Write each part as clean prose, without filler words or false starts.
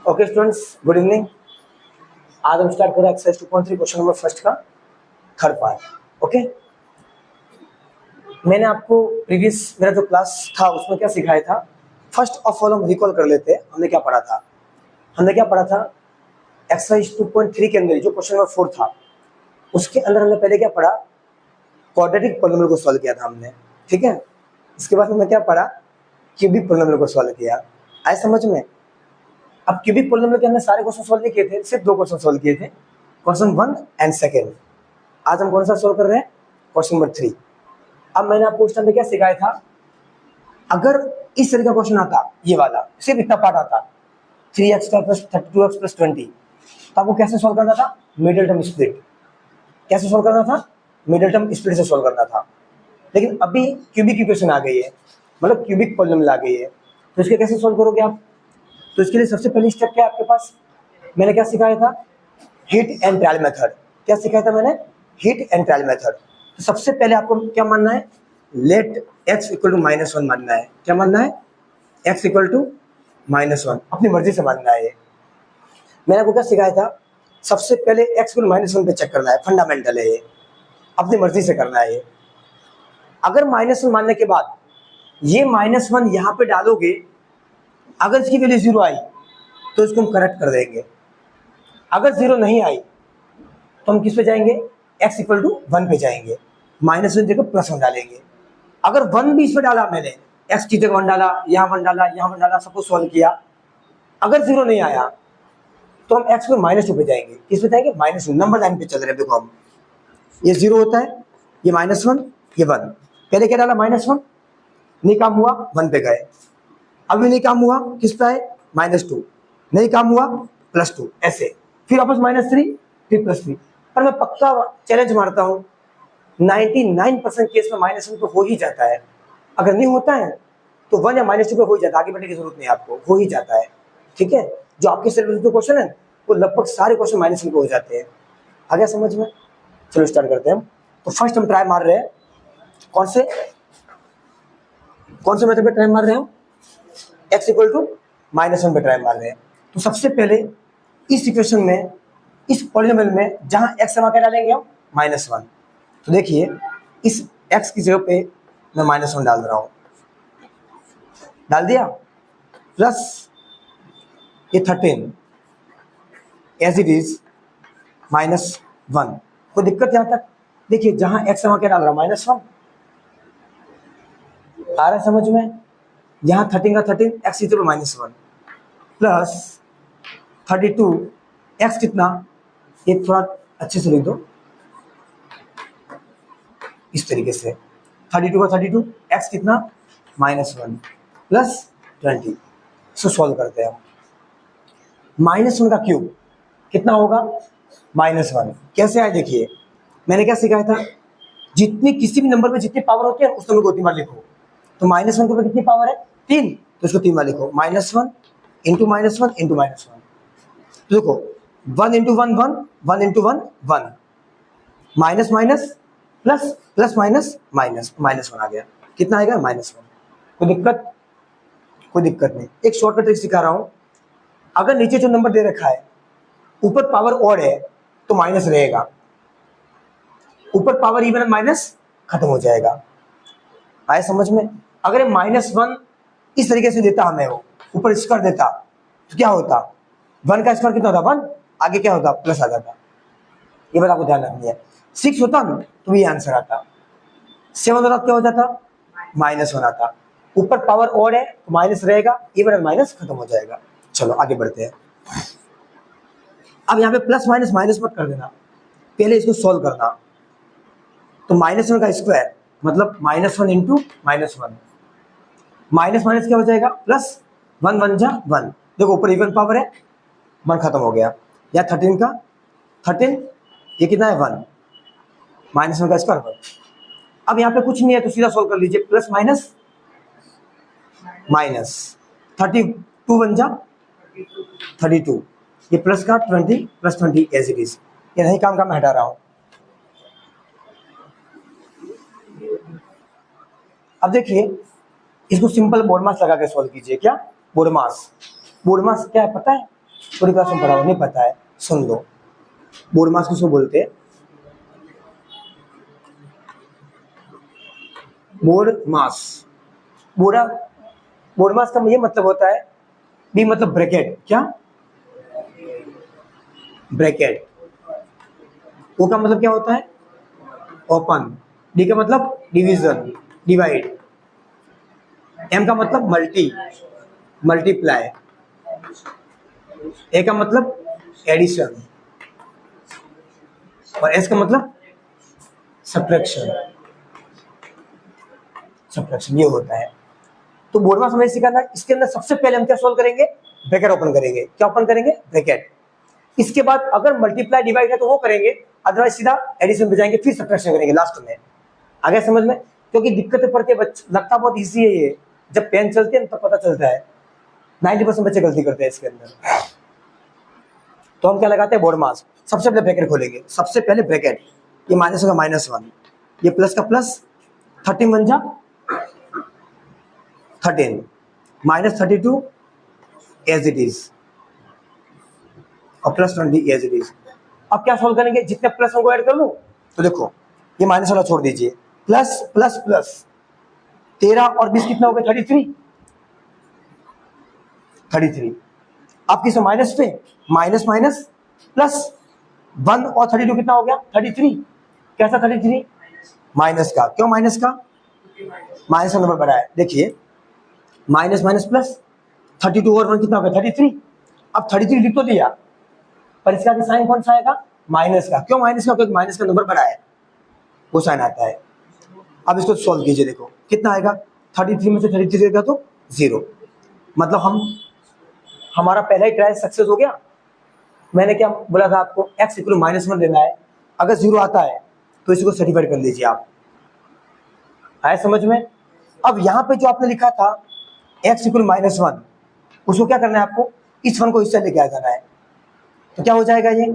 Okay students, good evening. आज हम start कर रहे हैं एक्सरसाइज 2.3 क्वेश्चन नंबर फर्स्ट का थर्ड पार्ट। ओके, मैंने आपको प्रीवियस मेरा जो क्लास था उसमें क्या सिखाया था, फर्स्ट ऑफ ऑल हम रिकॉल कर लेते हैं। हमने क्या पढ़ा था एक्सरसाइज 2.3 के अंदर जो क्वेश्चन नंबर 4 था उसके अंदर हमने पहले क्या पढ़ा, क्वाड्रेटिक पॉलिनोमियल को सॉल्व किया था हमने। ठीक है, इसके बाद हमने क्या पढ़ा, क्यूबिक पॉलिनोमियल को सॉल्व किया। आए समझ में? अब क्यूबिक पॉलिनोमियल के हमने सारे क्वेश्चन सॉल्व नहीं किए थे, सिर्फ 2 क्वेश्चन सॉल्व किए थे, क्वेश्चन 1 एंड सेकंड। आज हम कौन सा सॉल्व कर रहे हैं, क्वेश्चन नंबर 3। अब मैंने आपको उस टाइम पे क्या सिखाया था, अगर इस तरह का क्वेश्चन आता, ये वाला सिर्फ इतना पार्ट आता 3x प्लस 32x प्लस 20, तो आपको कैसे सॉल्व करना था, मिडिल टर्म स्प्लिट। कैसे सॉल्व करना था, मिडिल टर्म स्प्लिट से सॉल्व करना था। लेकिन अभी क्यूबिक इक्वेशन आ गई है, मतलब क्यूबिक पॉलिनोमियल आ गई है, तो इसके कैसे सॉल्व करोगे आप? तो इसके लिए सबसे पहली स्टेप क्या है आपके पास, मैंने क्या सिखाया था, हिट एंड ट्रायल मेथड। क्या सिखाया था मैंने, हिट एंड ट्रायल मेथड। तो सबसे पहले आपको क्या मानना है, लेट x इक्वल टू -1 मानना है। क्या मानना है, x इक्वल टू -1, अपनी मर्जी से मानना है। ये मैंने आपको क्या सिखाया था, सबसे पहले x को -1 पे चेक करना है, फंडामेंटल है ये, अपनी मर्जी से करना है ये। अगर -1 मानने के बाद ये -1 यहाँ पे डालोगे, अगर इसकी वैल्यू 0 आई तो इसको हम करेक्ट कर देंगे। अगर 0 नहीं आई तो हम किस पे जाएंगे, x इक्वल टू 1 पे जाएंगे, -1 जगह +1 डालेंगे। अगर 1 भी इस पे डाला मैंने, x की जगह 1 डाला, यहाँ 1 डाला, यहाँ 1 डाला, सबको सॉल्व किया, अगर 0 नहीं आया तो हम x को -2 पे जाएंगे। किस पे जाएंगे, -2, नंबर लाइन पे चल रहे हैं। देखो हम, ये 0 होता है, ये -1, ये 1। पहले क्या डाला, -1, नहीं काम हुआ, 1 पे गए। अभी नहीं काम हुआ, किस पे आए, -2, नहीं काम हुआ, +2, ऐसे फिर वापस -3, फिर +3। पर मैं पक्का चैलेंज मारता हूँ, 99% केस में -1 तो हो ही जाता है। अगर नहीं होता है तो 1 या -2 पे हो ही जाता है, आगे बढ़ने की जरूरत नहीं है आपको, हो ही जाता है। ठीक है, जो आपके सिलेबस के क्वेश्चन है वो लगभग सारे क्वेश्चन -1 पे हो जाते हैं। आ गया समझ में? चलो स्टार्ट करते हैं। तो फर्स्ट हम ट्राई मार रहे हैं, कौन से मेथड पे ट्राई मार रहे हैं, x इक्वल टू -1 पे ट्राई मार रहे हैं। तो सबसे पहले इस इक्वेशन में, इस पॉलिनोमियल में जहां x समा क्या डालेंगे हम, -1। तो देखिए इस x की जगह पे मैं -1 डाल रहा हूं, डाल दिया, प्लस ये 13 एज इट इज -1। कोई दिक्कत यहां तक? देखिए जहां x समा क्या डाल रहा हूं, -1, आ रहा है समझ में? यहाँ 13 का 13, x इक्वल -1 प्लस 32, x कितना, ये थोड़ा अच्छे से लिख दो इस तरीके से, 32 का 32, x कितना, -1 प्लस 20। इसको सॉल्व करते हैं हम। -1 का क्यूब कितना होगा, -1। कैसे आए देखिए, मैंने क्या सिखाया था, जितनी किसी भी नंबर में जितनी पावर होती है उस नंबर को 3 बार लिखो। तो -1 के ऊपर कितनी पावर है, 3, तो इसको 3 बार लिखो, -1 इंटू -1 इंटू -1। तो देखो 1 into 1 1, 1 into 1 1, minus minus plus, plus minus minus, -1 आ गया। कितना आएगा, -1। कोई दिक्कत? कोई दिक्कत नहीं। एक शॉर्टकट ट्रिक सिखा रहा हूं, अगर नीचे जो नंबर दे रखा है ऊपर पावर ऑड है तो माइनस रहेगा, ऊपर पावर इवन है माइनस खत्म हो जाएगा। आए समझ में? अगर -1 इस तरीके से देता हमें, वो ऊपर स्क्वायर देता तो क्या होता, 1 का स्क्वायर कितना होता, 1, आगे क्या होता, प्लस आ जाता। ये बात आपको ध्यान रखनी है। 6 होता ना तो ये आंसर आता, 7 होता क्या हो जाता, -1 आता। ऊपर पावर ऑड है तो माइनस रहेगा, इवन माइनस खत्म हो जाएगा। चलो आगे बढ़ते हैं। अब यहाँ पे प्लस माइनस माइनस मत कर देना, पहले इसको सॉल्व करना। तो -1 का स्क्वायर मतलब -1 इंटू -1, माइनस माइनस क्या हो जाएगा, प्लस, 1 1 जा 1। देखो ऊपर इवन पावर है, 1 खत्म हो गया। या 13 का 13, ये कितना है, 1, -1 का स्क्वायर 1। अब यहाँ पे कुछ नहीं है तो सीधा सॉल्व कर लीजिए, प्लस माइनस माइनस, 32 1 जा 32, ये प्लस का 20 प्लस 20 एज इट इज। ये नहीं काम का मैं हटा रहा हूं। अब देखिए इसको सिंपल बोर्ड मास लगा के सॉल्व कीजिए। क्या बोर्ड मास, बोर्ड मास क्या है पता है, पूरी क्लास में पढ़ा हो, नहीं पता है सुन लो। बोर्ड मास किसको बोलते हैं? बोर्ड मास। बोर्ड मास का ये मतलब होता है, बी मतलब ब्रैकेट, क्या ब्रैकेट। ओ का मतलब क्या होता है? ओपन। डी का मतलब डिवीजन, डिवाइड। एम का मतलब मल्टी, मल्टीप्लाई। ए का मतलब एडिशन और एस का मतलब सब्ट्रैक्शन। सब्ट्रैक्शन ये होता है। तो बोर्ड मास हमें सिखाना है। इसके अंदर सबसे पहले हम क्या सोल्व करेंगे? ब्रैकेट ओपन करेंगे। क्या ओपन करेंगे? ब्रैकेट। इसके बाद अगर मल्टीप्लाई डिवाइड है तो वो करेंगे, अदरवाइज सीधा एडिशन पे जाएंगे, फिर सब्ट्रैक्शन करेंगे लास्ट में। आगे समझ में? क्योंकि दिक्कतें पड़ती है, लगता बहुत इजी है ये, जब पेन चलती है ना तब पता चलता है। 90% बच्चे गलती करते हैं इसके अंदर। तो हम क्या लगाते हैं? बोर्ड मास। सबसे पहले ब्रैकेट खोलेंगे, सबसे पहले ब्रैकेट। ये माइनस का -1, ये प्लस का प्लस, 13 बन जा 13, -32 एज इट इज और +20 एज इट इज। अब क्या सोल्व करेंगे? जितने प्लस को ऐड कर लूं तो देखो, ये माइनस वाला छोड़ दीजिए, प्लस प्लस प्लस 13 और 20 कितना हो गया? 33। अब किस माइनस पे माइनस माइनस प्लस 1 और 32 कितना हो गया? 33। कैसा 33? माइनस का। क्यों माइनस का? माइनस का नंबर बड़ा है। देखिए माइनस माइनस प्लस 32 और 1 कितना हो गया? 33। अब 33 लिख तो दिया, पर इसका साइन कौन सा आएगा? माइनस का। क्यों माइनस का? क्योंकि माइनस का नंबर बड़ा है, वो साइन आता है। अब इसको सॉल्व कीजिए, देखो कितना आएगा? 33 में से 33 देगा तो 0। मतलब हमारा पहला ही ट्रायल सक्सेस हो गया। मैंने क्या बोला था आपको? x इक्वल -1 लेना है। अगर 0 आता है तो इसको सर्टिफाइड कर लीजिए आप। आए समझ में? अब यहाँ पे जो आपने लिखा था x इक्वल -1, उसको क्या करना है आपको? इस 1 को इससे लेके आ जाना है। तो क्या हो जाएगा? ये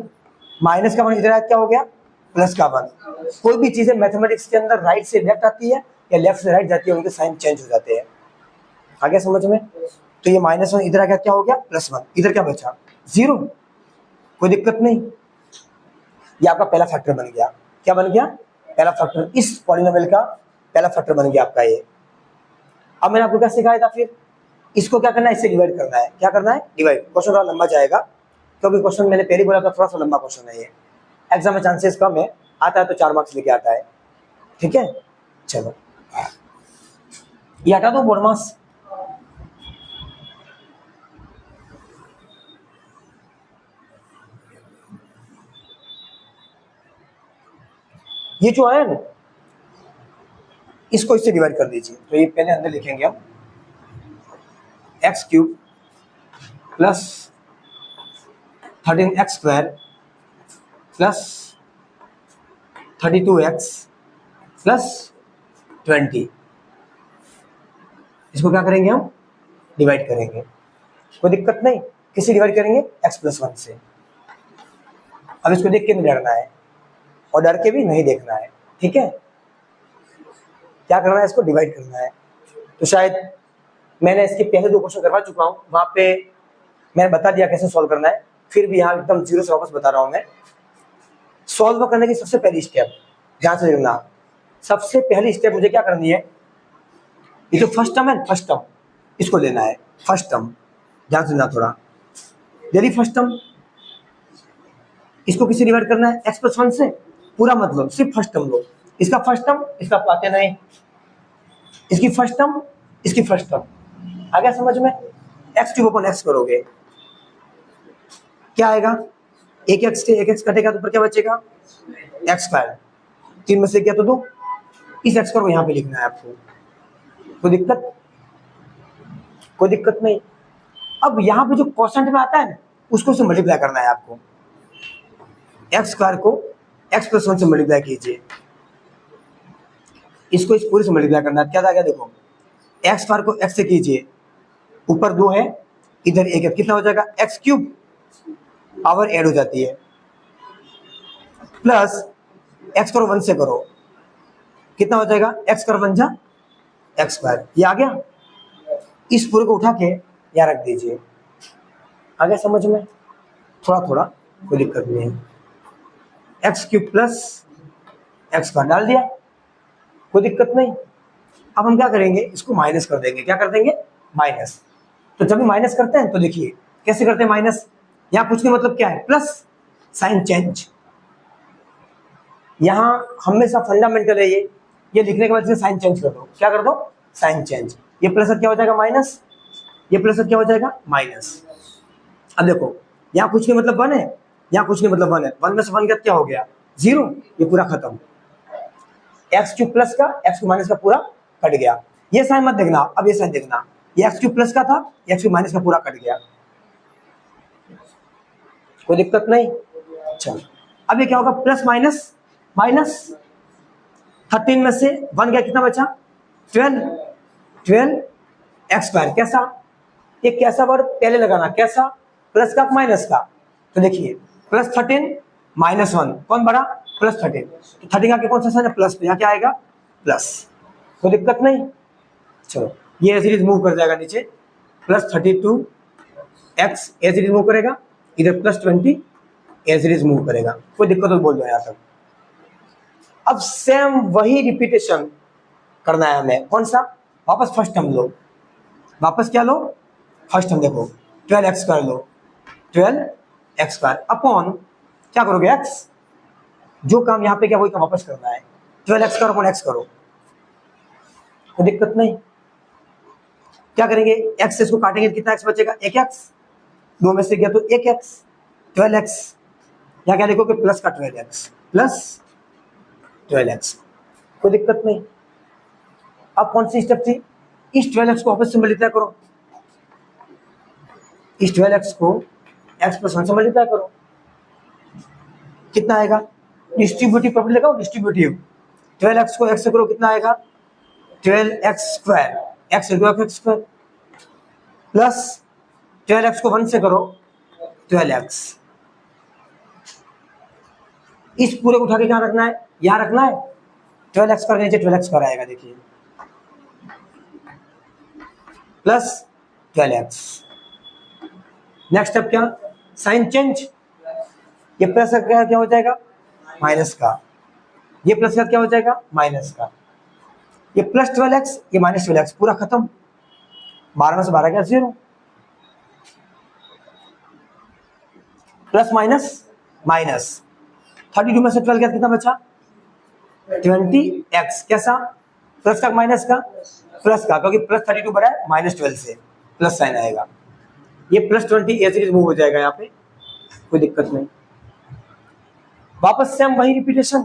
माइनस का 1 इधर आया, क्या हो गया? प्लस का 1। कोई भी चीजें मैथमेटिक्स के अंदर राइट से लेफ्ट आती है या लेफ्ट से राइट जाती है, उनके साइन चेंज हो जाते हैं। आ गया समझ में? तो ये -1 इधर आ गया, क्या हो गया? +1। इधर क्या बचा? 0। कोई दिक्कत नहीं, ये आपका पहला फैक्टर बन गया। क्या बन गया? पहला फैक्टर। इस पॉलिनोमियल का पहला फैक्टर बन गया आपका ये। अब मैंने आपको क्या सिखाया था? फिर इसको क्या करना है? इससे डिवाइड करना है। क्या करना है? डिवाइड। क्वेश्चन थोड़ा लंबा जाएगा क्योंकि क्वेश्चन मैंने पहले बोला था थोड़ा सा लंबा क्वेश्चन है ये। एग्जाम में चांसेस कम है, आता है तो 4 मार्क्स लेके आता है। ठीक है, चलो ये हटा दो बोर्ड मास। ये जो है ना, इसको इससे डिवाइड कर दीजिए। तो ये पहले अंदर लिखेंगे हम, x³ plus 13x² plus 32x plus 20। इसको क्या करेंगे? हम डिवाइड करेंगे। कोई दिक्कत नहीं, किससे डिवाइड करेंगे? x+1 से। अब इसको देख के नहीं डरना है और डर के भी नहीं देखना है। ठीक है, क्या करना है? इसको डिवाइड करना है। तो शायद मैंने इसके पहले 2 क्वेश्चन करवा चुका हूँ, वहां पे मैंने बता दिया कैसे सॉल्व करना है। फिर भी यहाँ एकदम 0 से वापस बता रहा हूँ मैं। सॉल्व करने की सबसे पहली स्टेप ध्यान से देखना। सबसे पहली स्टेप मुझे क्या करनी है? ये जो फर्स्ट टर्म है, फर्स्ट टर्म इसको लेना है। फर्स्ट टर्म ध्यान से लेना थोड़ा। यदि फर्स्ट टर्म इसको किससे डिवाइड करना है? x+1 से। पूरा मतलब सिर्फ फर्स्ट टर्म लो। इसका फर्स्ट टर्म, इसका पाते नहीं, इसकी फर्स्ट टर्म, इसकी फर्स्ट टर्म। आ गया समझ में? x³ करोगे, क्या आएगा? एक x कटेगा तो ऊपर क्या बचेगा? x²। 3 में से क्या तो 2। इस x को यहाँ पे लिखना है आपको। कोई दिक्कत? कोई दिक्कत नहीं। अब यहाँ पे जो क्वोशंट में आता है ना, उसको से मल्टीप्लाई करना है आपको। x² को x+1 से मल्टीप्लाई कीजिए, इसको इस पूरे से मल्टीप्लाई करना है। क्या आ गया? देखो x² को x से कीजिए, ऊपर 2 है, इधर 1 है, कितना हो जाएगा? x³ पावर ऐड हो जाती है, प्लस x² 1 से करो, कितना हो जाएगा? x² 1 जा x²। ये आ गया। इस पूरे को उठा के यहाँ रख दीजिए। आ गया समझ में? थोड़ा थोड़ा, कोई दिक्कत नहीं है। X cube plus x square डाल दिया, कोई दिक्कत नहीं। अब हम क्या करेंगे, इसको माइनस कर देंगे। क्या कर देंगे? माइनस। तो जब भी माइनस करते हैं तो देखिए कैसे करते हैं माइनस। यहाँ कुछ नहीं, मतलब क्या है, प्लस, साइन चेंज। यहाँ हमेशा फंडामेंटल है ये लिखने के बाद से साइन चेंज कर दो। क्या कर दो? Sign change. ये प्लस क्या हो जाएगा? माइनस। ये प्लस क्या हो जाएगा? माइनस। अब देखो यहाँ कुछ नहीं मतलब वन है, यहाँ कुछ नहीं मतलब वन है। वन में से वन क्या हो गया? जीरो। ये पूरा खत्म। एक्स क्यूब प्लस का एक्स क्यूब माइनस का पूरा कट गया। ये साइन मत देखना, अब ये साइन देखना। ये एक्स क्यूब प्लस का था, एक्स क्यूब माइनस का पूरा कट गया, कोई दिक्कत नहीं। चलो अब ये क्या होगा? Plus minus minus. 13 में से वन गया, कितना बचा? 12। 12 एक्स स्क्वायर। कैसा? ये कैसा वर्ड पहले लगाना, कैसा? प्लस का माइनस का। तो देखिए प्लस 13 माइनस 1 कौन बड़ा? प्लस 13। तो 13 आके कौन सा साइन है? प्लस। पे यहाँ क्या आएगा? प्लस। कोई दिक्कत नहीं। चलो ये एज इट इज मूव कर जाएगा नीचे। Plus 32 X as it is move करेगा, इधर plus 20 as it is move करेगा। कोई दिक्कत तो बोल दो यहाँ तक। अब सेम वही रिपीटेशन करना है हमें। कौन सा? वापस फर्स्ट टर्म लो, वापस क्या लो? First term. देखो 12 एक्स स्क्वायर लो, 12 एक्स स्क्वायर अपॉन क्या करोगे? एक्स। जो काम यहाँ पे क्या वही काम वापस करना है। 12 एक्स स्क्वायर अपॉन एक्स करो, कोई दिक्कत नहीं। क्या करेंगे? एक्स से इसको काटेंगे, कितना एक्स बचेगा? एक एक्स। दो में से गया तो एक एक्स, 12 एक्स। यहाँ क्या लिखोगे? प्लस का 12 एक्स, प्लस 12 एक्स, कोई दिक्कत नहीं। अब कौन सी स्टेप थी? इस 12 एक्स को वापस से मल्टीप्लाई करो। इस 12 एक्स को एक्स प्लस 1 से मल्टीप्लाई करो, कितना आएगा? डिस्ट्रीब्यूटिव प्रॉपर्टी लगाओ, डिस्ट्रीब्यूटिव। 12 एक्स को एक्स से करो, कितना आएगा? 12 x square, x into x square, plus 12 x को 1 से करो, 12 एक्स। इस पूरे को उठा के कहाँ रखना है? यहाँ रखना है। 12 एक्स का नीचे 12 एक्स कर आएगा, देखिए, प्लस 12 एक्स। नेक्स्ट स्टेप क्या? Sign change. ये प्लस का क्या हो जाएगा? माइनस का। ये प्लस का क्या हो जाएगा? माइनस का। ये प्लस 12 एक्स, ये माइनस 12 एक्स, पूरा खत्म। 12 में से 12 गया 0। Plus minus minus. 32 में से 12 गया, कितना बचा? 20 एक्स। कैसा? प्लस का माइनस का? प्लस का, क्योंकि प्लस 32 बड़ा है माइनस 12 से, प्लस साइन आएगा। ये प्लस 20 ऐसे मूव हो जाएगा यहाँ पे, कोई दिक्कत नहीं। वापस सेम वही रिपीटेशन।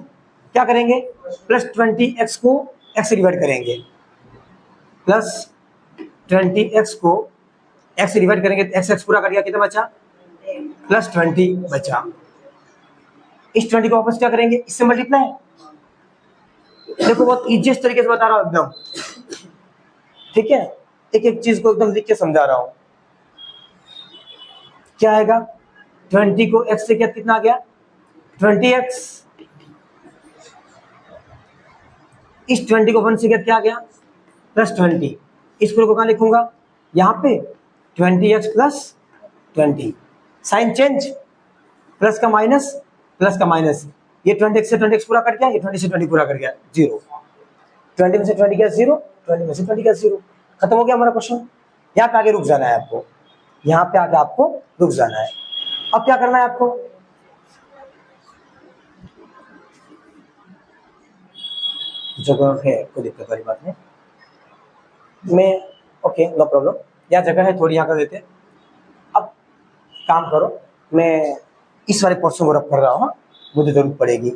क्या करेंगे? प्लस 20 एक्स को एक्स से डिवाइड करेंगे, प्लस 20 एक्स को एक्स से डिवाइड करेंगे, एक्स एक्स पूरा कर दिया, कितना बचा? प्लस 20 बचा। इस 20 को वापस क्या करेंगे? इससे मल्टीप्लाई। देखो बहुत इजीएस्ट तरीके से बता रहा हूँ एकदम, ठीक है? एक एक चीज को एकदम लिख के समझा रहा हूँ। क्या आएगा? 20 को x से क्या, कितना आ गया? 20x। इस 20 को 1 से क्या आ गया? प्लस 20। इस पूरे को कहाँ लिखूंगा? यहाँ पे 20x plus 20। Sign change, plus का माइनस, प्लस का माइनस। ये 20x से 20x पूरा कट गया, ये 20 से 20 पूरा कट गया, 0। 20 में से 20 गया 0, 20 में से 20 गया 0। खत्म हो गया हमारा क्वेश्चन। यहाँ पे आगे रुक जाना है आपको, यहाँ पे आगे आपको रुक जाना है। अब क्या करना है आपको? जगह है, कोई दिक्कत वाली बात नहीं। मैं ओके, नो प्रॉब्लम। यहाँ जगह है थोड़ी, यहाँ कर देते। अब काम करो, मैं इस वाले पोर्शन को रब कर रहा हूँ, मुझे जरूरत पड़ेगी।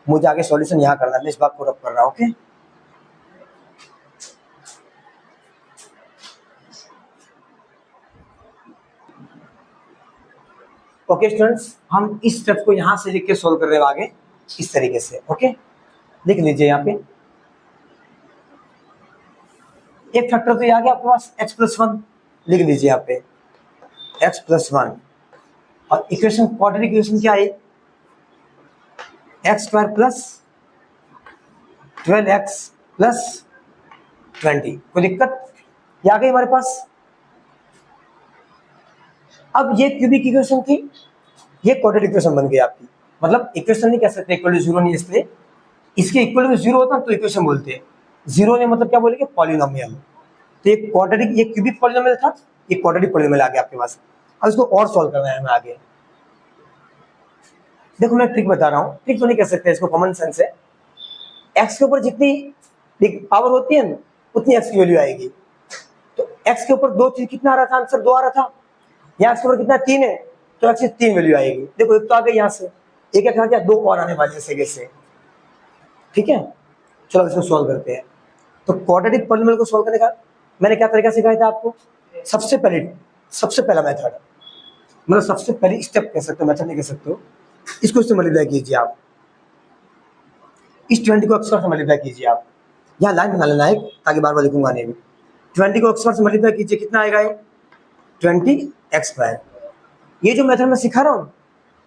मुझे आगे सॉल्यूशन यहाँ करना है, मैं इस बात को रब कर रहा हूँ। ओके, ओके स्टूडेंट्स, हम इस स्टेप को यहाँ से लिख के सोल्व कर रहे हैं आगे इस तरीके से। ओके, लिख लीजिए यहाँ पे। एक फैक्टर तो ये आ गया आपके पास, x प्लस 1, लिख लीजिए यहाँ पे x प्लस 1। और इक्वेशन, क्वाड्रेटिक इक्वेशन क्या है? X square plus 12x plus 20। कोई दिक्कत? ये आ गई हमारे पास। अब ये क्यूबिक इक्वेशन थी, ये क्वाड्रेटिक इक्वेशन बन गई आपकी। मतलब इक्वेशन नहीं कह सकते इक्वल टू जीरो नहीं, इसलिए इसके इक्वल टू जीरो होता तो इक्वेशन बोलते हैं, जीरो ने मतलब क्या बोलेंगे पॉलिनोमियल। तो ये क्वाड्रेटिक, ये क्यूबिक पॉलिनोमियल था, ये क्वाड्रेटिक पॉलिनोमियल आ गया आपके पास। अब इसको और सॉल्व करना है हमें आगे। देखो मैं ट्रिक बता रहा हूँ, ट्रिक तो नहीं कह सकते इसको, कॉमन सेंस है। एक्स के ऊपर जितनी पावर होती है उतनी एक्स की वैल्यू आएगी। तो एक्स के ऊपर दो चीज कितना आ रहा था, आंसर 2 आ रहा था। यहाँ एक्स के ऊपर कितना 3 है, तो एक्स की 3 वैल्यू आएगी। देखो एक तो आ गई यहाँ से, एक एक आ गया, 2 और आने वाली है सेगे से। ठीक है, चलो इसको सॉल्व करते हैं। तो क्वाड्रेटिक पॉलिनोमियल को सॉल्व करने का मैंने क्या तरीका सिखाया था आपको। सबसे पहला मेथड, मतलब सबसे पहली स्टेप कह सकते हो, मेथड नहीं कह सकते हो, इसको इससे मल्टीप्लाई कीजिए आप, इस 20 को अक्सर से मल्टीप्लाई कीजिए आप। यहाँ लाइन बना लेना है ताकि बार बार लिखूंगा नहीं। 20 को अक्सर से मल्टीप्लाई कीजिए, कितना आएगा ये 20x²। ये जो मेथड मैं सिखा रहा हूँ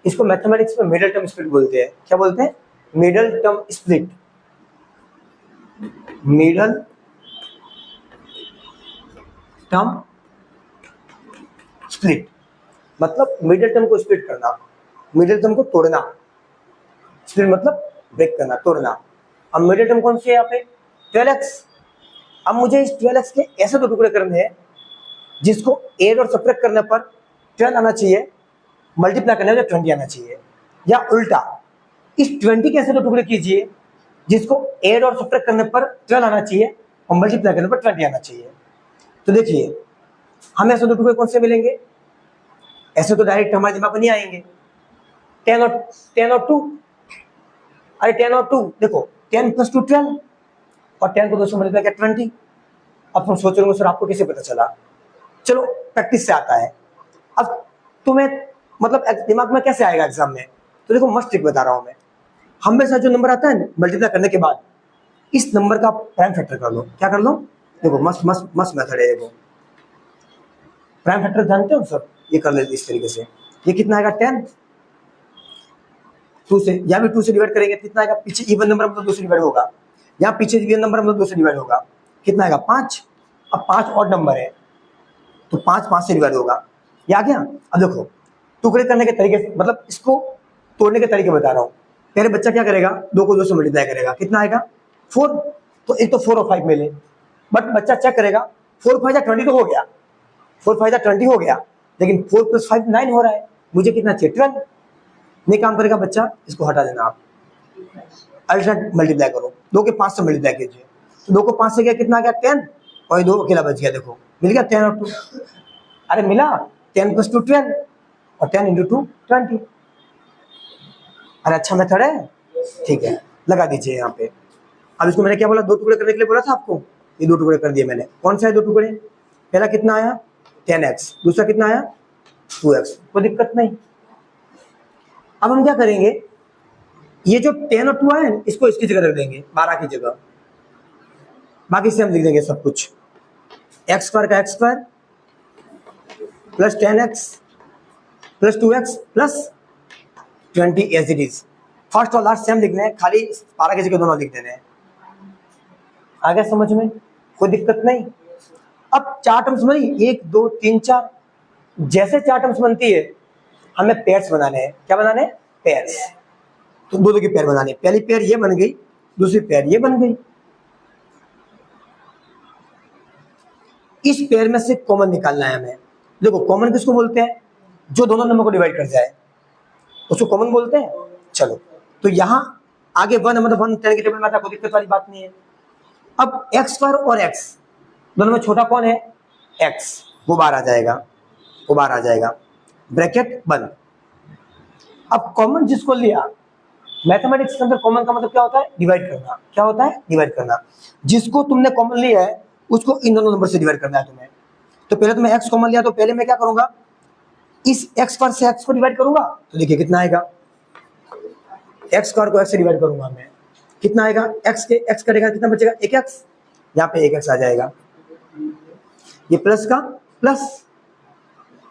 इसको मैथमेटिक्स में मिडल टर्म स्प्लिट बोलते हैं। क्या बोलते हैं? Middle term split. Middle term split मतलब मिडल टर्म को स्प्लिट करना, मिडल टर्म को तोड़ना। स्प्लिट मतलब ब्रेक करना, तोड़ना। अब मिडल टर्म कौन सी है यहाँ पे? 12x। अब मुझे इस 12x के ऐसे दो टुकड़े करने हैं जिसको ऐड और सब्ट्रैक्ट करने पर 12 आना चाहिए, मल्टीप्लाई करने पर 20 आना चाहिए, या उल्टा इस 20 के ऐसे दो टुकड़े कीजिए जिसको ऐड और सब्ट्रैक्ट करने पर 12 आना चाहिए और मल्टीप्लाई करने पर 20 आना चाहिए। तो देखिए हमें ऐसे दो टुकड़े कौन से मिलेंगे? ऐसे तो डायरेक्ट हमारे दिमाग में नहीं आएंगे। 10 और 2, अरे 10 और 2 देखो, 10 + 2 12 और 10 को 2 से मल्टीप्लाई किया 20। अब तुम सोच रहे हो सर आपको कैसे पता चला? चलो प्रैक्टिस से आता है। अब तुम्हें मतलब दिमाग में कैसे आएगा एग्जाम में? तो देखो मस्त ट्रिक बता रहा हूं मैं। हमेशा जो नंबर आता है ना मल्टीप्लाई करने के बाद, इस नंबर का प्राइम फैक्टर कर लो। क्या कर लो? देखो मस्त मस्त मस्त मेथड है। देखो प्राइम फैक्टर जानते हो सब, ये कर लेते इस तरीके से। ये कितना आएगा 10, 2 से, या भी 2 से डिवाइड करेंगे कितना आएगा? पीछे इवन नंबर मतलब 2 से डिवाइड होगा, यहाँ पीछे इवन नंबर मतलब 2 से डिवाइड होगा, कितना आएगा 5। अब 5 ऑड नंबर है तो 5 से डिवाइड होगा, ये आ गया। अब देखो टुकड़े करने के तरीके, मतलब इसको तोड़ने के तरीके बता रहा हूँ। पहले बच्चा क्या करेगा? 2 को 2 से मल्टीप्लाई करेगा, कितना आएगा 4। तो एक तो 4 और 5 मिले, बट बच्चा चेक करेगा 4 × 5 = 20 तो हो गया, 4 × 5 = 20 हो गया, लेकिन 4 + 5 9 हो रहा है, मुझे कितना चाहिए 12। नहीं काम करेगा बच्चा, इसको हटा देना आप, अल्टरनेट मल्टीप्लाई करो। 2 के 5 से मल्टीप्लाई कीजिए, तो 2 को 5 से गया कितना आ गया 10, और 2 अकेला बच गया। देखो मिल गया 10 और 2, अरे मिला 10 + 2 12 और 10 × 2 20। अरे अच्छा मेथड है, ठीक है लगा दीजिए यहाँ पे। अब इसको मैंने क्या बोला? 2 टुकड़े करने के लिए बोला था आपको, ये 2 टुकड़े कर दिए मैंने। कौन सा है 2 टुकड़े? पहला कितना आया 10x, दूसरा कितना आया 2x, कोई दिक्कत नहीं। अब हम क्या करेंगे, ये जो 10 और 2 आए इसको इसकी जगह रख देंगे 12 की जगह, बाकी से हम लिख देंगे सब कुछ। x² का x² + 10x + 2x + 20 as it is. First और लास्ट सेम लिखने हैं, खाली 12 की जगह दोनों लिख देने हैं। आ गया समझ में? कोई दिक्कत नहीं। अब 4 टर्म्स बनी, 1 2 3 4। जैसे 4 टर्म्स बनती है हमें पेयर्स बनाने हैं। क्या बनाने हैं? पेयर्स। तो 2 की पेयर बनाने, पहली पेयर ये बन गई, दूसरी पेयर ये बन गई। इस पेयर में से कॉमन निकालना है हमें। देखो कॉमन किसको बोलते हैं? जो दोनों नंबर को डिवाइड कर जाए उसको कॉमन बोलते हैं। चलो तो यहाँ आगे 1 मतलब 1 10 के टेबल में आता है, कोई दिक्कत वाली बात नहीं है। अब x² और x दोनों में छोटा कौन है? x, वो बाहर आ जाएगा, वो बाहर आ जाएगा, ब्रैकेट बंद। अब कॉमन जिसको लिया, मैथमेटिक्स के अंदर कॉमन का मतलब क्या होता है? डिवाइड करना। क्या होता है? डिवाइड करना। जिसको तुमने कॉमन लिया है उसको इन दोनों नंबर से डिवाइड करना है तुम्हें। तो पहले तुम्हें x कॉमन लिया, तो पहले मैं क्या करूंगा, इस x² से x को डिवाइड करूंगा, तो देखिए कितना आएगा, x² को x से डिवाइड करूंगा मैं, कितना आएगा, x के x करेगा कितना बचेगा 1x, यहाँ पे 1x आ जाएगा, ये प्लस का प्लस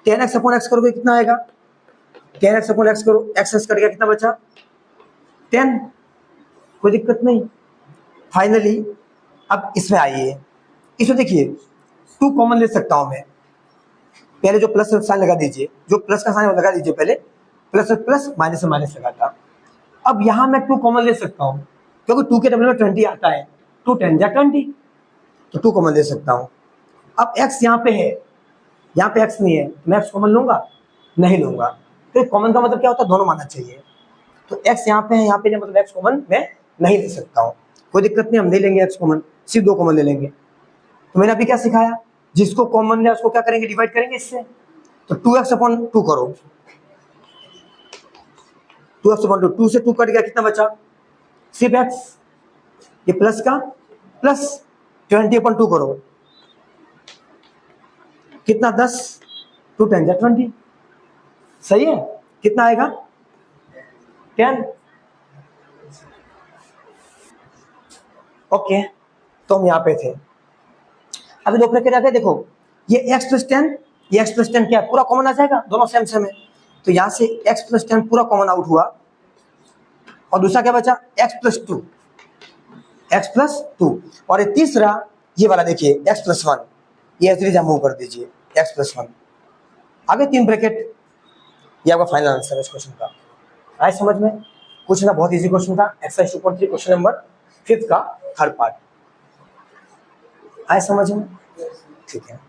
10x/x करोगे कितना आएगा, 10x/x करो, x कटेगा कितना बचा 10, कोई दिक्कत नहीं। फाइनली अब इसमें आइए, इसमें देखिए 2 कॉमन ले सकता हूं मैं, पहले जो प्लस साइन लगा दीजिए, जो प्लस का साइन लगा दीजिए पहले, प्लस से प्लस, माइनस से माइनस लगाता। अब यहाँ मैं 2 कॉमन ले सकता हूँ क्योंकि 2 के टेबल में 20 आता है, 2 10 जा 20, तो 2 कॉमन ले सकता हूँ। अब x यहाँ पे है, यहाँ पे x नहीं है, मैं x कॉमन लूंगा? नहीं लूंगा। तो कॉमन का मतलब क्या होता है? दोनों मानना चाहिए। तो x यहाँ पे है, यहाँ पे नहीं, मतलब x कॉमन मैं नहीं ले सकता हूँ। कोई दिक्कत नहीं, हम नहीं लेंगे x कॉमन, सिर्फ 2 कॉमन ले लेंगे। तो मैंने अभी क्या सिखाया? जिसको कॉमन लिया उसको क्या करेंगे? डिवाइड करेंगे इससे। तो 2x/2 करो, 2x/2, 2 से 2 कट गया, कितना बचा? सिर्फ x, ये प्लस का प्लस, 20/2 करो, कितना? 10, 2 10 जा 20, सही है? कितना आएगा? 10। ओके, तो हम यहाँ पे थे। अभी लोग क्या जाते, देखो ये x + 10, ये x + 10 क्या है? पूरा कॉमन आ जाएगा, दोनों सेम सेम है। तो यहाँ से x + 10 पूरा कॉमन आउट हुआ, और दूसरा क्या बचा? x + 2, x + 2, और ये तीसरा ये वाला देखिए x + 1, ये ऐसे मूव कर दीजिए, x + 1, आगे 3 ब्रैकेट। ये आपका फाइनल आंसर है इस क्वेश्चन का। आए समझ में? क्वेश्चन बहुत इजी क्वेश्चन था, एक्सरसाइज 2.3 क्वेश्चन नंबर 5 का थर्ड पार्ट। आए समझ में? ठीक है।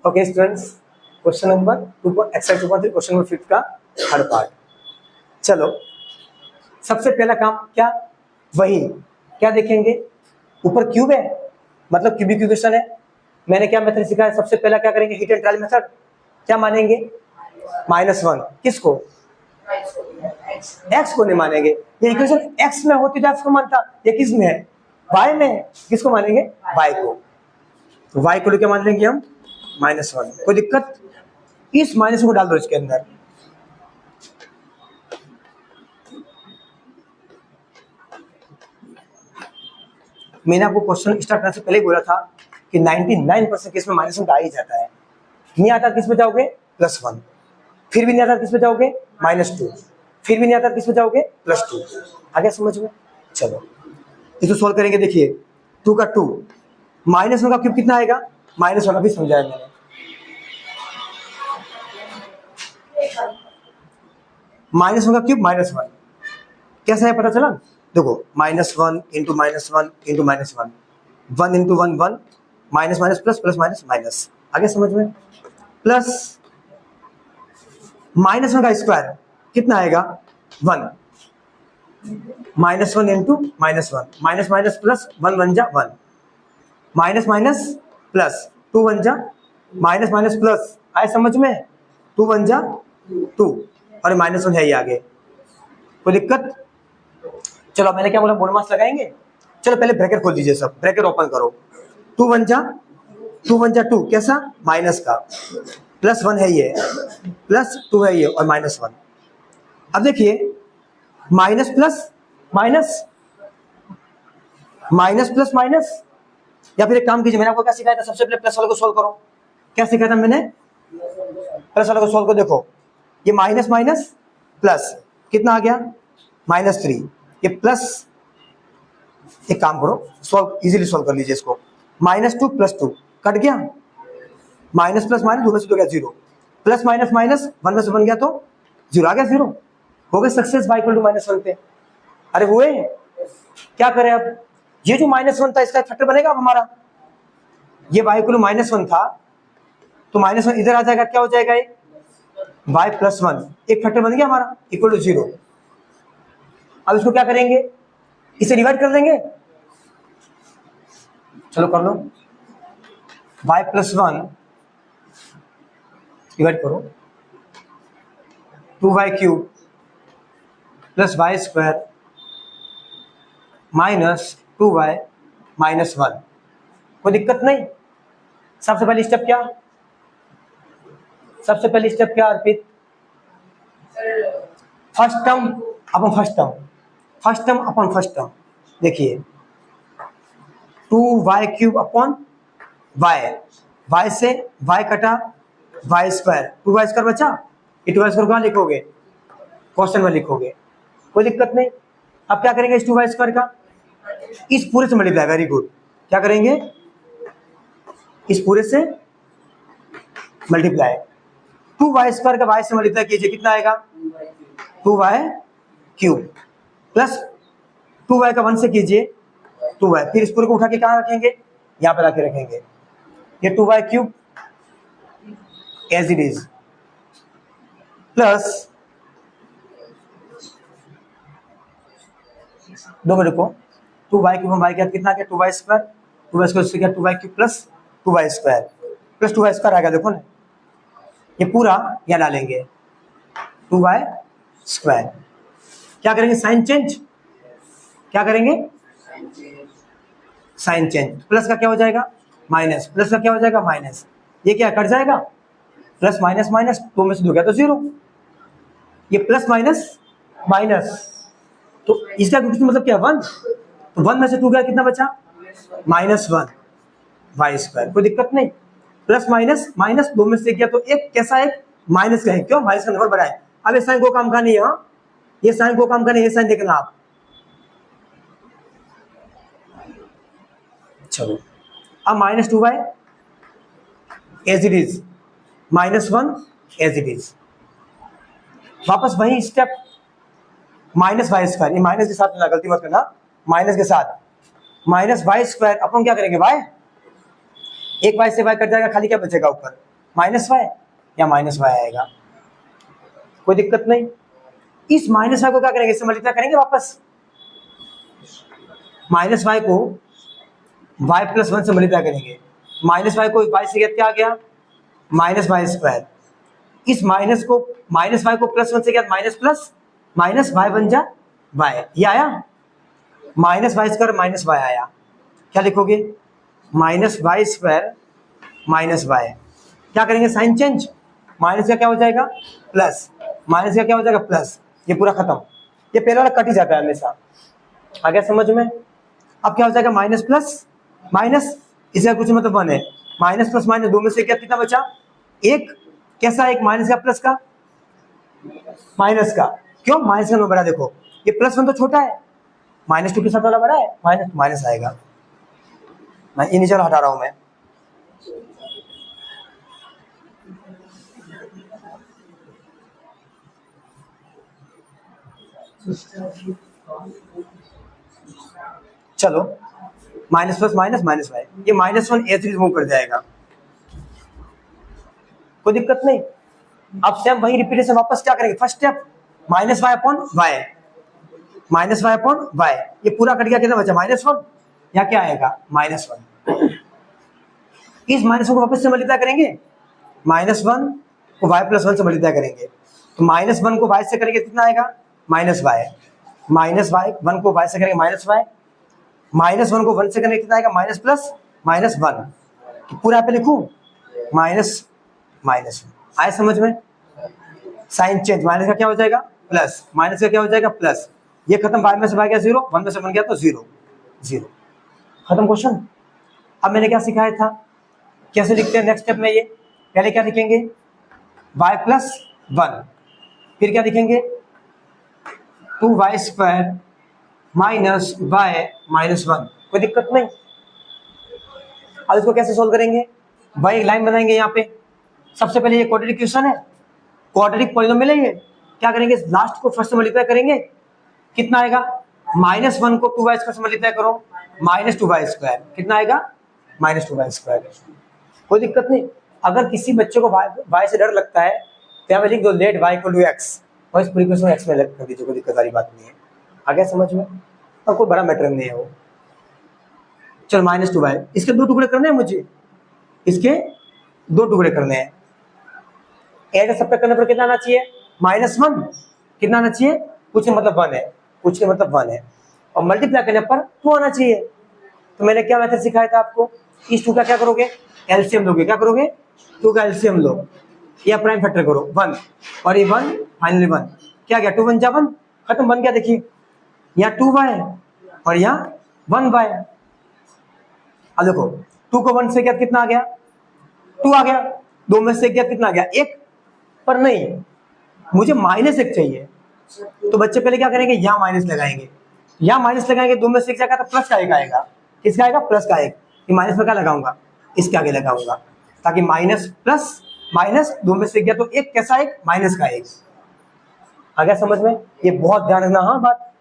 Okay students, question number exercise 2.3 question number 5 का थर्ड पार्ट। चलो, सबसे पहला काम क्या? वही क्या देखेंगे? ऊपर क्यूब है, मतलब क्यूबिक इक्वेशन है। मैंने क्या मेथड सिखाया? सबसे पहला क्या करेंगे? Hit and trial method. क्या मानेंगे? -1। किसको? x को नहीं मानेंगे। ये इक्वेशन x में होती तो x को मानता, ये किस में है? y में। किसको मानेंगे? y को। तो y को क्या मान लेंगे हम? -1। कोई दिक्कत? इस माइनस को डाल दो इसके अंदर। मैंने आपको क्वेश्चन स्टार्ट करने से पहले बोला था कि 99% केस में -1 आ ही जाता है। नहीं आता किस पे जाओगे? +1। फिर भी नहीं आता किस पे जाओगे? -2। फिर भी नहीं आता किस पे जाओगे? +2। आ गया समझ में? चलो इसको सॉल्व करेंगे। देखिए 2 का 2, -1 का क्यूब कितना आएगा? -1 अभी समझाया मैंने। -1 का क्यूब -1 कैसा है पता चला? देखो -1 × -1 × -1 × 1 × 1 1, minus minus plus plus minus minus. आगे समझ में? प्लस -1 का स्क्वायर कितना आएगा? 1। -1 × -1, माइनस माइनस प्लस 1 1 जा 1, माइनस माइनस प्लस 2 1 जा माइनस माइनस प्लस। आए समझ में? 2 1 जा 2, और -1 है ही आगे। कोई दिक्कत? चलो मैंने क्या बोला? बोनमास लगाएंगे। चलो पहले ब्रैकेट खोल दीजिए, सब ब्रैकेट ओपन करो। 2 1 जा 2, कैसा? माइनस का, +1 है ये, +2 है ये, और -1। अब देखिए minus plus minus, minus plus minus, या फिर एक काम कीजिए, मैंने आपको क्या सिखाया था? सबसे पहले प्लस वाले को सोल्व करो। क्या सिखाया था मैंने? प्लस वाले को सोल्व करो। देखो ये माइनस माइनस प्लस कितना आ गया? -3। ये प्लस, एक काम करो, सॉल्व इजीली सॉल्व कर लीजिए इसको। -2 + 2 कट गया, माइनस प्लस माइनस 2 में से 2 गया 0, प्लस माइनस माइनस 1 में से 1 गया तो 0 आ गया, 0 हो गए सक्सेस y = -1 पे। अरे हुए? क्या करें अब? ये जो -1 था इसका फैक्टर बनेगा अब हमारा। ये y = -1 था, तो -1 इधर आ जाएगा, क्या हो जाएगा? ये y + 1 एक फैक्टर बन गया हमारा, = 0। अब इसको क्या करेंगे? इसे डिवाइड कर देंगे। चलो कर लो, y + 1 डिवाइड करो 2y³ + y² - 2y - 1। कोई दिक्कत नहीं? सबसे पहली स्टेप क्या? सबसे पहली स्टेप क्या अर्पित? फर्स्ट टर्म अपन फर्स्ट टर्म, फर्स्ट टर्म अपन फर्स्ट टर्म। देखिए 2y³ अपॉन y, y से y कटा, y², 2y² बचा। ये 2y² कहाँ लिखोगे? क्वेश्चन में लिखोगे, कोई दिक्कत नहीं। अब क्या करेंगे? इस 2y² का इस पूरे से मल्टीप्लाई, वेरी गुड, क्या करेंगे, इस पूरे से मल्टीप्लाई, 2y² का y से मल्टीप्लाई कीजिए, कितना आएगा 2y³ प्लस 2y का 1 से कीजिए 2y, फिर इस पूरे को उठा के कहाँ रखेंगे, यहाँ पर आके रखेंगे, ये 2y³ as it is plus 2 minute को 2y³ y का कितना आ गया 2y² से क्या 2y³ प्लस 2y² आ गया, देखो ना ये पूरा यहाँ डालेंगे 2y², क्या करेंगे साइन चेंज, क्या करेंगे साइन चेंज, प्लस का क्या हो जाएगा माइनस, प्लस का क्या हो जाएगा माइनस, ये क्या कट जाएगा, प्लस माइनस माइनस, 2 में से 2 गया तो 0, ये प्लस माइनस माइनस, तो इसका मतलब क्या 1, तो 1 में से 2 गया, कितना बचा -1 y², कोई दिक्कत नहीं, प्लस माइनस माइनस 2 में से गया तो एक कैसा है माइनस का है, क्यों माइनस का नंबर बड़ा है, अब ये साइन को काम का नहीं है, ये साइन को काम का नहीं, ये साइन देखना आप, चलो अब -2y as it is, -1 as it is, वापस वही स्टेप -y², ये माइनस के साथ ना गलती मत करना, माइनस के साथ -y² अपन क्या करेंगे y, एक y से y कट जाएगा, खाली क्या बचेगा ऊपर -y या -y आएगा, कोई दिक्कत नहीं, इस -y को क्या करेंगे, इससे मल्टीप्लाई करेंगे वापस, -y को y+1 से मल्टीप्लाई करेंगे, -y को y से क्या आ गया -y², इस माइनस को -y को +1 से क्या माइनस प्लस माइनस y बन जा y, ये आया -y² -y आया, क्या लिखोगे -y² -y, क्या करेंगे साइन चेंज, माइनस का क्या हो जाएगा प्लस, माइनस का क्या हो जाएगा प्लस, ये पूरा खत्म, ये पहला वाला कट ही जाता है हमेशा, आ गया समझ में, अब क्या हो जाएगा माइनस प्लस माइनस, इसका कुछ मतलब 1 है, माइनस प्लस माइनस 2 में से क्या कितना बचा, एक, कैसा एक माइनस का प्लस का, माइनस का, क्यों माइनस का नंबर बड़ा, देखो ये +1 तो छोटा है, -2 के साथ वाला बड़ा है, माइनस माइनस आएगा, मैं ये नीचे हटा रहा हूं मैं, चलो minus plus minus minus y, ये -1 एज रिमूव कर जाएगा, कोई दिक्कत नहीं, अब सेम वही रिपीटेशन वापस क्या करेंगे, फर्स्ट स्टेप -y/y, -y/y, ये पूरा कट गया, कितना बचा -1, या क्या आएगा -1, इस -1 को वापस से मल्टीप्लाई करेंगे, -1 को y+1 से मल्टीप्लाई करेंगे, तो -1 को y से करेंगे कितना आएगा -y, -1 को y से करेंगे -y, -1 को 1 से करेंगे कितना आएगा माइनस प्लस -1, तो पूरा पे लिखूं माइनस माइनस, आए समझ में, साइन चेंज, माइनस का क्या हो जाएगा प्लस, माइनस का क्या हो जाएगा प्लस, ये खत्म, y में से आ गया 0, 1 में से बन गया तो 0 0, खत्म क्वेश्चन। अब मैंने क्या सिखाया था, कैसे लिखते हैं नेक्स्ट स्टेप में, ये पहले क्या लिखेंगे y+1, फिर क्या लिखेंगे 2y² -y-1, कोई दिक्कत नहीं, अब इसको कैसे सोल्व करेंगे, भाई एक लाइन बनाएंगे यहाँ पे, सबसे पहले ये क्वाड्रेटिक इक्वेशन है, क्वाड्रेटिक पॉलिनोमियल है, ये क्या करेंगे लास्ट को फर्स्ट से मल्टीप्लाई करेंगे, कितना आएगा -1 को 2y² से मल्टीप्लाई करो -2y², कितना आएगा -2y², कोई दिक्कत नहीं, अगर किसी बच्चे को y से डर लगता है तो यहाँ पे लिख दो लेट y = x, और इस पूरी इक्वेशन x में कर दीजिए, कोई दिक्कत वाली बात नहीं है, आ गया समझ में, और कोई बड़ा मैटर नहीं है वो, चलो -2y, इसके 2 टुकड़े करने हैं मुझे, इसके 2 टुकड़े करने हैं, ऐड सब करने पर कितना आना चाहिए -1, कितना आना चाहिए, कुछ मतलब 1 है, कुछ के मतलब 1 है, और मल्टीप्लाई करने पर 2 आना चाहिए, तो मैंने क्या मेथड सिखाया था आपको, इस 2 का क्या करोगे एलसीएम लोगे, क्या करोगे 2 का एलसीएम लो, या प्राइम फैक्टर करो 1, और ये 1 फाइनली 1, क्या गया 2 × 1 = 1, खत्म, बन गया, देखिए यहाँ 2y और यहाँ 1y, अब देखो 2 को 1 से क्या कितना आ गया 2 आ गया, 2 में से क्या कितना आ गया 1, पर नहीं मुझे -1 चाहिए, तो बच्चे पहले क्या करेंगे यहाँ माइनस लगाएंगे, यहाँ माइनस लगाएंगे, 2 में से 1 जाएगा तो प्लस का 1 आएगा, किसका आएगा प्लस का 1, ये माइनस में क्या लगाऊंगा, इसके आगे लगाऊंगा, ताकि माइनस प्लस माइनस दो में से गया तो एक कैसा, एक माइनस का एक। आ गया समझ में? ये बहुत ध्यान रखना, हाँ बात,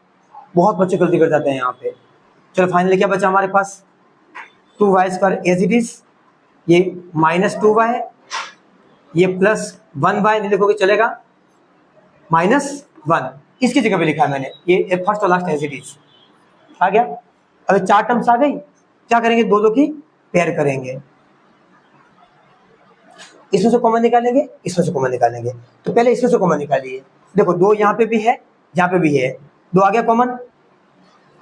बहुत बच्चे गलती कर जाते हैं यहाँ पे। चलो फाइनली क्या बचा हमारे पास, 2y² एज इट इज, ये -2y, ये +1y नहीं लिखोगे चलेगा, -1 इसकी जगह पे लिखा है मैंने, ये फर्स्ट और लास्ट एज इट इज। आ गया? अभी 4 टर्म्स आ गई, क्या करेंगे, दो की पेयर करेंगे, इसमें से कॉमन निकालेंगे, इसमें से कॉमन निकालेंगे। तो पहले इसमें से कॉमन निकालिए, देखो 2 यहाँ पे भी है, यहाँ पे भी है, 2 आ गया कॉमन,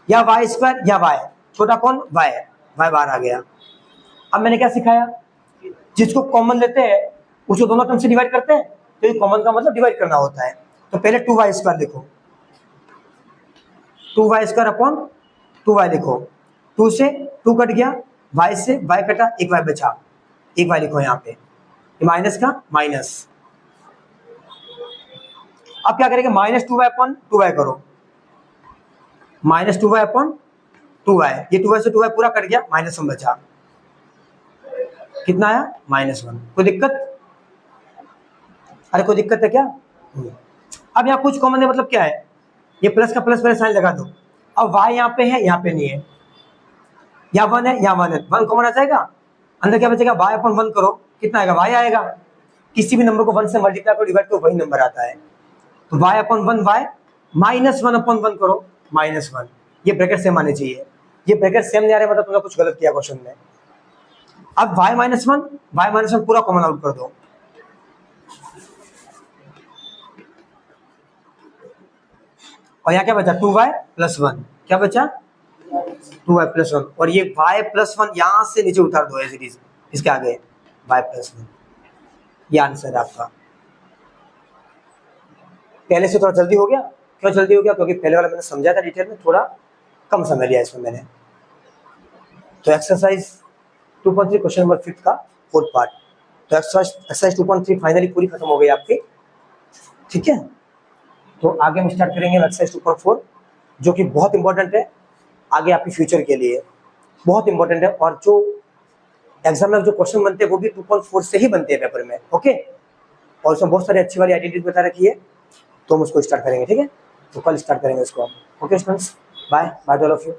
या y² या y, छोटा कौन, y बाहर आ गया। अब मैंने क्या सिखाया, जिसको कॉमन लेते हैं उसको दोनों टर्म से डिवाइड करते हैं, तो ये कॉमन का मतलब डिवाइड करना होता है। तो पहले 2y² लिखो, 2y² अपॉन 2y लिखो, 2 से 2 कट गया, y से y कटा, एक y बचा, एक y लिखो यहाँ पे, माइनस का माइनस। अब क्या करेंगे, -2y अपॉन 2y करो, -2y अपॉन 2y, ये 2y से 2y पूरा कट गया, -1 बचा, कितना आया, -1। कोई दिक्कत, अरे कोई दिक्कत है क्या? अब यहाँ कुछ कॉमन है, मतलब क्या है, ये प्लस का प्लस पहले साइन लगा दो। अब y यहाँ पे है, यहाँ पे नहीं है, यहाँ 1 है, यहाँ 1 है, 1 कॉमन आ जाएगा, अंदर क्या बचेगा, y अपॉन 1 करो, कितना आएगा, y आएगा। किसी भी नंबर को 1 से मल्टीप्लाई करो, डिवाइड करो, वही नंबर आता है। तो y अपॉन 1 y, -1 अपॉन 1 करो, -1, ये ब्रैकेट सेम आने चाहिए, ये ब्रैकेट सेम नहीं आ रहा मतलब तुमने कुछ गलत किया क्वेश्चन में। अब y -1 पूरा कॉमन आउट कर दो, और यहाँ क्या बचा, 2y + 1, क्या बचा, 2y + 1, और ये y + 1 यहाँ से नीचे उतार दो एज इट इज, इसके आगे y + 1, ये आंसर है आपका। पहले से थोड़ा जल्दी हो गया, क्यों जल्दी हो गया, क्योंकि पहले वाला मैंने समझा था डिटेल में, थोड़ा कम समय लिया इसमें मैंने। तो एक्सरसाइज 2.3 क्वेश्चन नंबर 5 का 4th पार्ट, तो एक्सरसाइज 2.3 फाइनली पूरी खत्म हो गई आपकी, ठीक है। तो आगे हम स्टार्ट करेंगे एक्सरसाइज 2.4, जो कि बहुत इंपॉर्टेंट है आगे आपके फ्यूचर के लिए, बहुत इंपॉर्टेंट है, और जो एग्जाम में जो क्वेश्चन बनते हैं वो भी 2.4 से ही बनते हैं पेपर में, ओके। और उसमें बहुत सारी अच्छी वाली आइडेंटिटी बता रखी है, तो हम उसको स्टार्ट करेंगे, ठीक है। तो कल स्टार्ट करेंगे उसको हम, okay students, bye bye all of you.